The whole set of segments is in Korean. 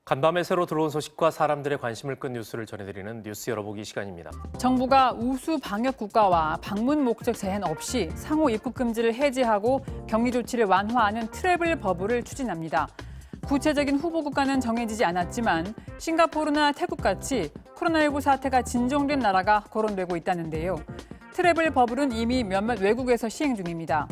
간밤에 새로 들어온 소식과 사람들의 관심을 끈 뉴스를 전해드리는 뉴스 열어보기 시간입니다. 정부가 우수 방역 국가와 방문 목적 제한 없이 상호 입국 금지를 해제하고 격리 조치를 완화하는 트래블 버블을 추진합니다. 구체적인 후보 국가는 정해지지 않았지만 싱가포르나 태국같이 코로나19 사태가 진정된 나라가 거론되고 있다는데요. 트래블 버블은 이미 몇몇 외국에서 시행 중입니다.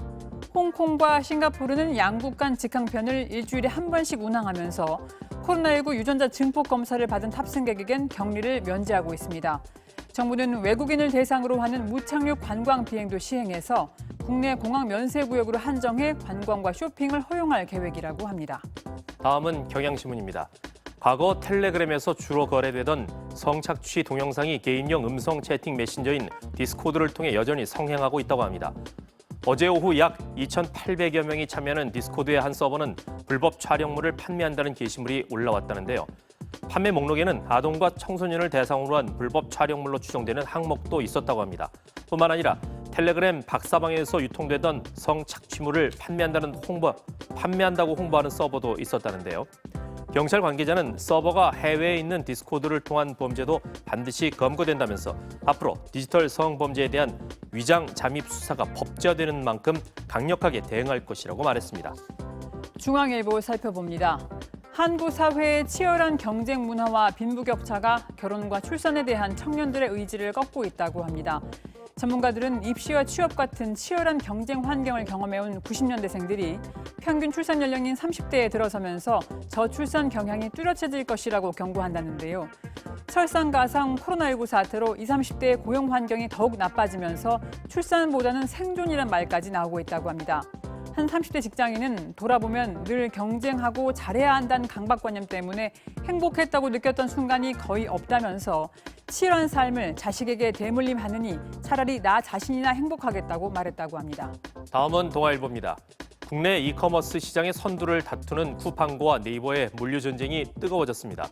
홍콩과 싱가포르는 양국 간 직항편을 일주일에 한 번씩 운항하면서 코로나19 유전자 증폭 검사를 받은 탑승객에겐 격리를 면제하고 있습니다. 정부는 외국인을 대상으로 하는 무착륙 관광 비행도 시행해서 국내 공항 면세구역으로 한정해 관광과 쇼핑을 허용할 계획이라고 합니다. 다음은 경향신문입니다. 과거 텔레그램에서 주로 거래되던 성착취 동영상이 개인용 음성 채팅 메신저인 디스코드를 통해 여전히 성행하고 있다고 합니다. 어제 오후 약 2,800여 명이 참여하는 디스코드의 한 서버는 불법 촬영물을 판매한다는 게시물이 올라왔다는데요. 판매 목록에는 아동과 청소년을 대상으로 한 불법 촬영물로 추정되는 항목도 있었다고 합니다. 뿐만 아니라 텔레그램 박사방에서 유통되던 성착취물을 판매한다고 홍보하는 서버도 있었다는데요. 경찰 관계자는 서버가 해외에 있는 디스코드를 통한 범죄도 반드시 검거된다면서 앞으로 디지털 성범죄에 대한 위장 잠입 수사가 법제화되는 만큼 강력하게 대응할 것이라고 말했습니다. 중앙일보 살펴봅니다. 한국 사회의 치열한 경쟁 문화와 빈부격차가 결혼과 출산에 대한 청년들의 의지를 꺾고 있다고 합니다. 전문가들은 입시와 취업 같은 치열한 경쟁 환경을 경험해온 90년대생들이 평균 출산 연령인 30대에 들어서면서 저출산 경향이 뚜렷해질 것이라고 경고한다는데요. 설상가상 코로나19 사태로 20, 30대의 고용 환경이 더욱 나빠지면서 출산보다는 생존이란 말까지 나오고 있다고 합니다. 한 30대 직장인은 돌아보면 늘 경쟁하고 잘해야 한다는 강박관념 때문에 행복했다고 느꼈던 순간이 거의 없다면서 치열한 삶을 자식에게 대물림하느니 차라리 나 자신이나 행복하겠다고 말했다고 합니다. 다음은 동아일보입니다. 국내 이커머스 시장의 선두를 다투는 쿠팡과 네이버의 물류 전쟁이 뜨거워졌습니다.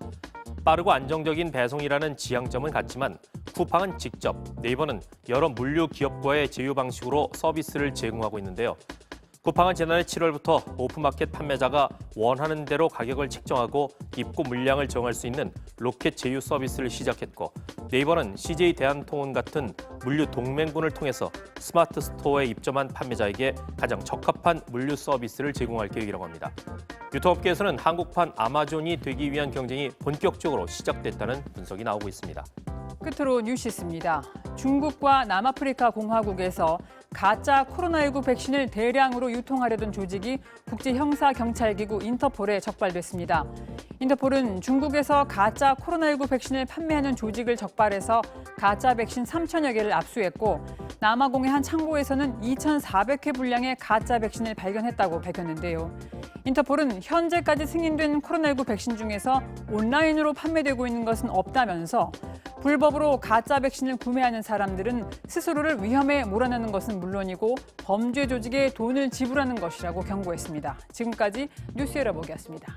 빠르고 안정적인 배송이라는 지향점은 같지만 쿠팡은 직접, 네이버는 여러 물류 기업과의 제휴 방식으로 서비스를 제공하고 있는데요. 쿠팡은 지난해 7월부터 오픈마켓 판매자가 원하는 대로 가격을 책정하고 입고 물량을 정할 수 있는 로켓 제휴 서비스를 시작했고, 네이버는 CJ 대한통운 같은 물류 동맹군을 통해서 스마트 스토어에 입점한 판매자에게 가장 적합한 물류 서비스를 제공할 계획이라고 합니다. 유통업계에서는 한국판 아마존이 되기 위한 경쟁이 본격적으로 시작됐다는 분석이 나오고 있습니다. 끝으로 뉴시스입니다. 중국과 남아프리카 공화국에서 가짜 코로나19 백신을 대량으로 유통하려던 조직이 국제형사경찰기구 인터폴에 적발됐습니다. 인터폴은 중국에서 가짜 코로나19 백신을 판매하는 조직을 적발해서 가짜 백신 3천여 개를 압수했고, 남아공의 한 창고에서는 2,400회 분량의 가짜 백신을 발견했다고 밝혔는데요. 인터폴은 현재까지 승인된 코로나19 백신 중에서 온라인으로 판매되고 있는 것은 없다면서 불법으로 가짜 백신을 구매하는 사람들은 스스로를 위험에 몰아넣는 것은 물론이고 범죄 조직에 돈을 지불하는 것이라고 경고했습니다. 지금까지 뉴스 열어보기였습니다.